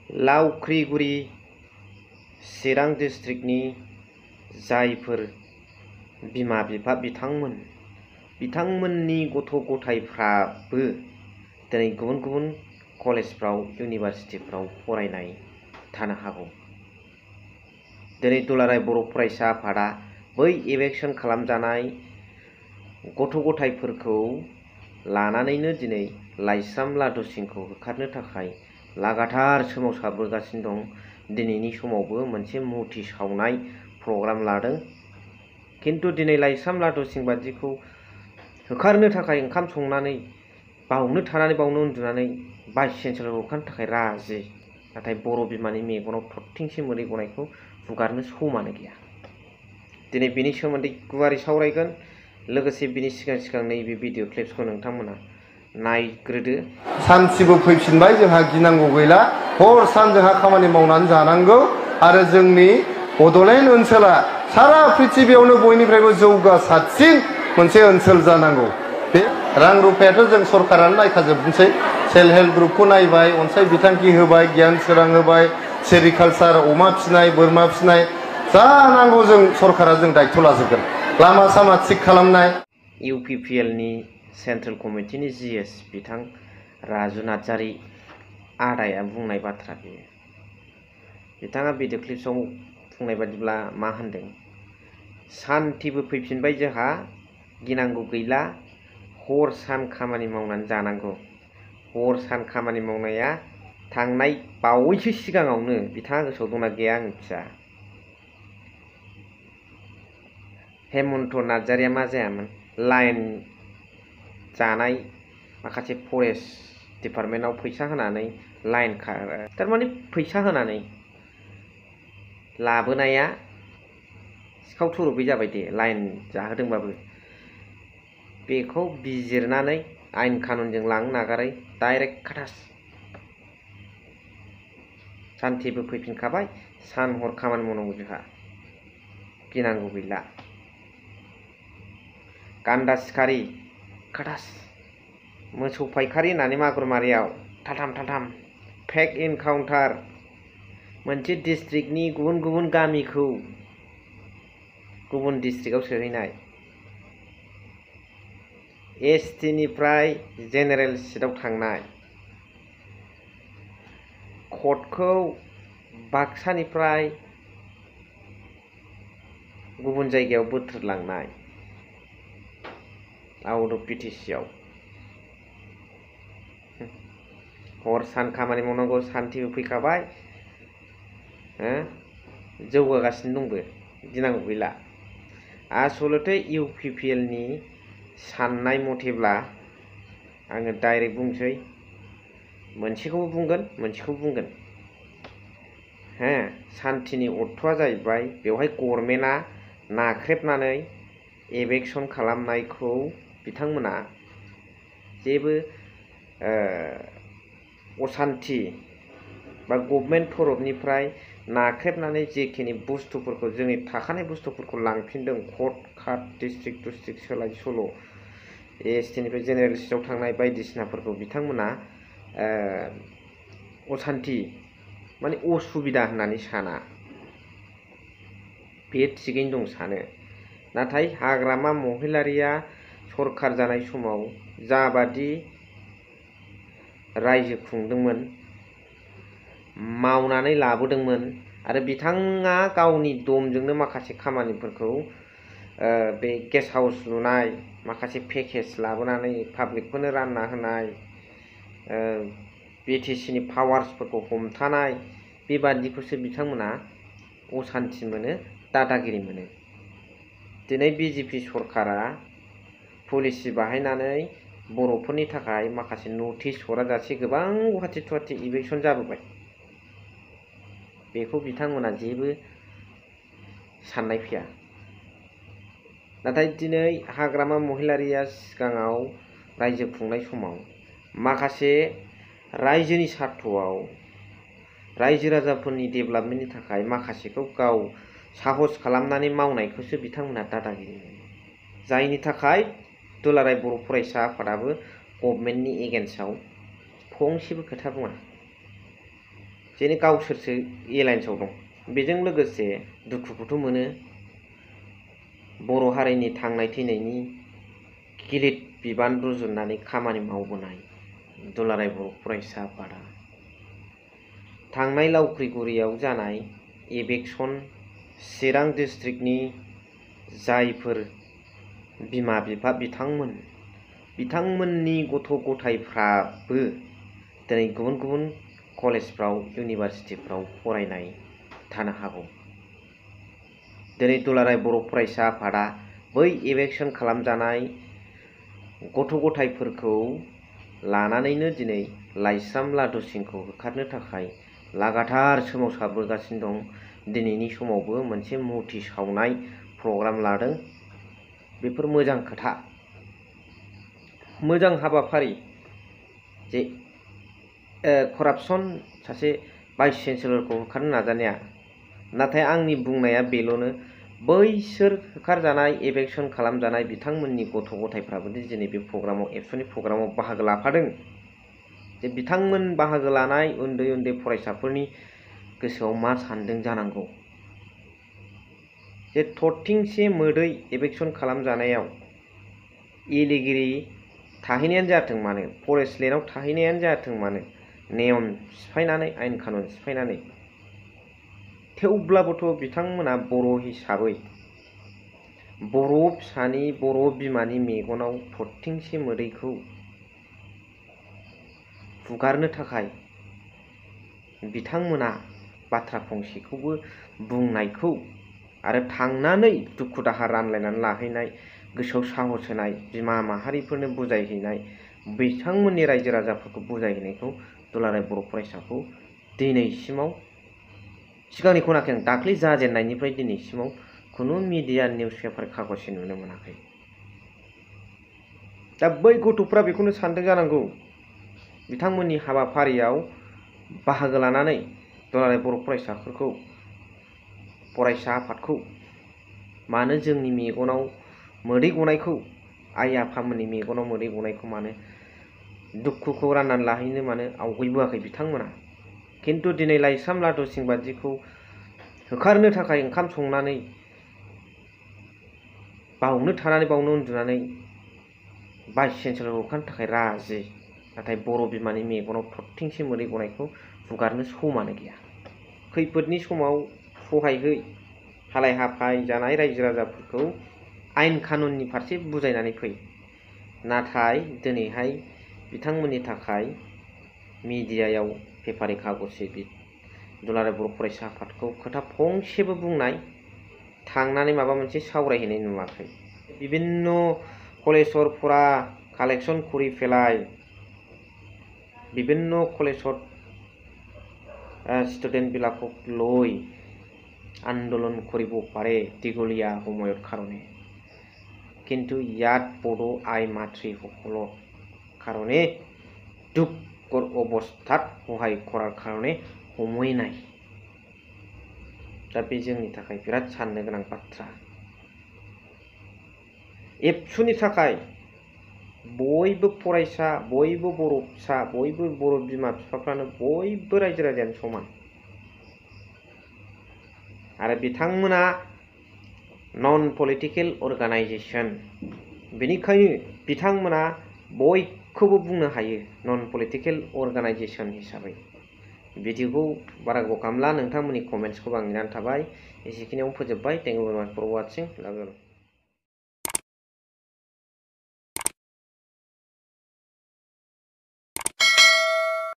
लावख्रिगुरि चिरां डिस्ट्रिक्टनि जायफोर बिमा बिफा बिथांमोननि गथ' गथायफ्राबो दिनै गुबुन गुबुन कलेजफ्राव इउनिभारसिटिफ्राव फरायनाय थानो हागौ। दिनै दुलाराय बर' फरायसा आफादा बै इभेकसन खालामजानाय गथ' गथायफोरखौ लानानैनो दिनै लाइस्राम लादु सिंखौ होखारनो थाखाय लागातार सोमावसारबोगासिनो दं। दिनैनि समावबो मोनसे मुथि सावनाय प्रग्राम लादों। किन्तु दिनै लाइस्राम लादु सिं बादिखौ होखारनो थाखाय ओंखाम संनानै बावनो थानानै बावनो उन्दुनानै भाइस चेन्सेलरखौ होखारनो थाखाय राजि। नाथाय बर' बिमानि मेगनाव थरथिंसे मोदै गनायखौ हुगारनो समानो गैया। दिनै बेनि सोमोन्दै गुवारै सावरायगोन। लोगोसे बिनि सिगां नैबे भिडिअ क्लिप्सखौ नोंथांमोना नायग्रोदो। सानसेबो फैफिनबाय, जोंहा गिनांगौ गैला। हर सान जोंहा खामानि मावनानै जानांगौ आरो जोंनि बड'लेण्ड ओनसोला सारा पृथिबियावनो बयनिफ्रायबो जौगासारसिन मोनसे ओनसोल जानांगौ। बे रां रुफायाथ' जों सरकारानो नायखाजोबनोसै। सेल्फ हेल्प ग्रुपखौ नायबाय, अनसाय बिथांखि होबाय, गियान सोरां होबाय, सेरिकालचार, अमा फिसिनाय, बोरमा फिसिनाय, जा नांगौ जों सरकारा जों दायित्व लाजोबगोन। लामा सामा थिग खालामनाय। इउपिपिएलनि सेन्ट्रेल कमिटिनि जिएस बिथां राजु नार्जारि आदाया बुंनाय बाथ्रा बेयो। बिथाङा भिडिअ क्लिप्सआव बुंनाय बादिब्ला मा होनदों? सान्थिबो फैफिनबाय जोंहा, गिनांगौ गैला, हर सान खामानि मावनानै जानांगौ। हर सान खामानि मावनाया थांनाय बावैसो सिगाङावनो बिथाङा गोसोआव दंना गैया आं मिथिया। हेमन्त नार्जारिया मा जायामोन? लाइन जानाय माखासे फरेस्ट डिपार्टमेन्टआव फैसा होनानै लाइन थारमाने फैसा होनानै लाबोनाया सिखाव थुरुबै जाबाय दे, लाइन जाहोदोंबाबो। बेखौ बिजिरनानै आयेन कानुनजों लांनो नागारै डाइरेक्ट खाटास। सान्थिबो फैफिनखाबाय, सान हर खामानि मावनांगौ जोंहा, गिनांगौ गैला। गान्दा सिखारि खाटास। मोसौ फायखारि होननानै मागुरमारियाव थाथाम फेक इनकाउन्टार। मोनसे डिस्ट्रिक्टनि गुबुन गुबुन गामिखौ गुबुन डिस्ट्रिक्टआव सोहैनाय। एसटिनिफ्राय जेनेरेल सिटआव थांनाय। कर्टखौ बाक्सानिफ्राय गुबुन जायगायाव बोथ्रोदलांनाय, आउट अफ बिटिसिआव। हर सान खामानि मावनांगौ, सान्थिबो फैखाबाय, जौगागासिनो दंबो, गिनांगौ गैला। आसलथे इउपिपिएलनि साननाय मथेब्ला आङो डाइरेक्ट बुंसै, मोनसेखौबो बुंगोन, मोनसेखौबो बुंगोन। सान्थिनि अर्थ'आ जाहैबाय बेवहाय गभर्नमेन्टआ नाख्रेबनानै इभेकसन खालामनायखौ बिथांमोना जेबो असान्थि बा गभर्नमेन्ट तरफनिफ्राय नाख्रेबनानै जेखिनि बुस्थुफोरखौ, जोंनि थाखानाय बुस्थुफोरखौ लांफिनदों, कर्ट काट डिस्ट्रिक्ट सोलाय सोल', एसटिनिफ्राय जेनेरेल सिटआव थांनाय बायदिसिनाफोरखौ बिथांमोना असान्थि माने असुबिदा होननानै साना। बे थिगैनो दं सानो। नाथाय हाग्रामा महिलारिया सरखार जानाय समाव जाबादि रायजो खुंदोंमोन, मावनानै लाबोदोंमोन, आरो बिथाङा गावनि दमजोंनो माखासे खामानिफोरखौ बे गेस्ट हाउस लुनाय, माखासे पेकेज लाबोनानै पाब्लिकफोरनो रानना होनाय, बिटिसिनि पावार्सफोरखौ हमथानाय, बेबादिखौसो बिथांमोना असान्थि मोनो, दादागिरि मोनो। दिनै बिजेपि सरकारा पलिसि बाहायनानै बर'फोरनि थाखाय माखासे नटिस हराजासे गोबां गुवाहाटि इभेकसन जाबोबाय। बेखौ बिथांमोना जेबो साननाय फैया। नाथाय दिनै हाग्रामा महिलारिया सिगाङाव रायजो खुंनाय समाव माखासे रायजोनि सार्थ'आव, रायजो राजाफोरनि डेभेलपमेन्टनि थाखाय माखासेखौ गाव साहस खालामनानै मावनायखौसो बिथांमोना दादागिरि मोनो। जायनि थाखाय दुलाराय बर' फरायसा आफादाबो गभर्नमेन्टनि एगेन्स्टआव फंसेबो खोथा बुङा। जेने गावसोरसो एलायन्सआव दं। बेजों लोगोसे दुखुखौथ' मोनो बर' हारिनि थांनाय थैनायनि गिलिर बिबान रुजुननानै खामानि मावबोनाय दुलाराय बर' फरायसा आफादा थांनाय लावख्रिगुरियाव जानाय इलेक्सन चिरां डिस्ट्रिक्टनि जायफोर बिमा बिफा बिथांमोननि गथ' गथायफ्राबो दिनै गुबुन गुबुन कलेजफ्राव इउनिभारसिटिफ्राव फरायनाय थानो हागौ। दिनै दुलाराय बर' फरायसा आफादा बै इलेक्सन खालामजानाय गथ' गथायफोरखौ लानानैनो दिनै लाइस्राम लादु सिंखौ होखारनो थाखाय लागातार सोमावसारबोगासिनो दं। दिनैनि समावबो मोनसे मुर्ति सावनाय प्रग्राम लादों। बेफोर मोजां खोथा, मोजां हाबाफारि जे करापसन सासे भाइस चेन्सेलरखौ होखारनो नाजानाया। नाथाय आंनि बुंनाया बेल'नो बैसोर होखारजानाय इलेक्सन खालामजानाय बिथांमोननि गथ' गथायफ्राबो दिनै बे प्रग्रामाव एबसुनि प्रग्रामाव बाहागो लाफादों। जे बिथांमोन बाहागो लानाय उन्दै उन्दै फरायसाफोरनि गोसोआव मा सानदों जानांगौ। जे थरथिंसे मोदै इलेक्सन खालामजानायाव एलिगिरि थाहैनायानो जाथों मानो, फरेस्ट लेन्डआव थाहैनायानो जाथों मानो, नेम सिफायनानै आयेन कानुन सिफायनानै, थेवब्लाबोथ' बिथांमोना बर' हिसाबै बर' फिसानि बर' बिमानि मेगनाव थरथिंसे मोदैखौ हुगारनो थाखाय बिथांमोना बाथ्रा फंसेखौबो बुंनायखौ आरो थांनानै दुखु दाहा रानलायनानै लाहैनाय, गोसोआव साहस होनाय, बिमा माहारिफोरनो बुजायहैनाय, बिथांमोननि रायजो राजाफोरखौ बुजायहैनायखौ दुलाराय बर' फरायसाखौ दिनैसिमाव, सिगांनिखौ होनाखै आं, दाख्लै जाजेननायनिफ्राय दिनैसिमाव खुनु मिडिया निउस पेपार कागजै नुनो मोनाखै। दा बै गथ'फ्रा बेखौनो सानदों जानांगौ बिथांमोननि हाबाफारियाव बाहागो लानानै दुलाराय बर' फरायसाफोरखौ, फरायसा आफादखौ मानो जोंनि मेगनाव मोदै गनायखौ, आइ आफामोननि मेगनाव मोदै गनायखौ मानो दुखुखौ राननानै लाहैनो मानो आवगैबोआखै बिथांमोना। खिन्थु दिनै लाइस्राम लादु सिं बादिखौ होखारनो थाखाय ओंखाम संनानै बावनो थानानै बावनो उन्दुनानै भाइस चेन्सेलरखौ होखारनो थाखाय राजि। नाथाय बर' बिमानि मेगनाव थरथिंसे मोदै गनायखौ हुगारनो समानो गैया। खैफोदनि समाव सहायहै, हालाय हाफाय जानाय रायजो राजाफोरखौ आयेन कानुननि फारसे बुजायनानै फै। नाथाय दिनैहाय बिथांमोननि थाखाय मिडियायाव पेपारि कागजै दुलाराय बर' फरायसा आफादखौ खोथा फंसेबो बुंनाय, थांनानै माबा मोनसे सावरायहैनाय नुवाखै। बिभिन्न कलेजफोरा कालेक्शन करि पेलाय, बिभिन्न कलेजत स्टुडेन्ट বিলাকক লৈ আন্দোলন কৰিব পাৰে দীঘলীয়া সময়ৰ কাৰণে। কিন্তু ইয়াত বড়ো আই মাতৃসকলৰ কাৰণে দুখৰ অৱস্থাত সহায় কৰাৰ কাৰণে সময় নাই। दा बे जोंनि थाखाय बिराद साननो गोनां बाथ्रा। एबसुनि थाखाय बयबो फरायसा, बयबो बर' फिसा, बयबो बर' बिमा बिफाफ्रानो बयबो रायजो राजायानो समान। आरो बिथांमोना नन पलिटिकेल अर्गानाइजेसन, बेनिखायनो बिथांमोना बयखौबो बुंनो हायो नन पलिटिकेल अर्गानाइजेसन हिसाबै। भिडिअखौ बारा गोबाव खालामला, नोंथांमोननि कमेन्ट्सखौ आं नेनानै थाबाय। एसेखिनियावनो फोजोबबाय। थेंक इउ भेरि माच फर वाचिं। लाभ इउ।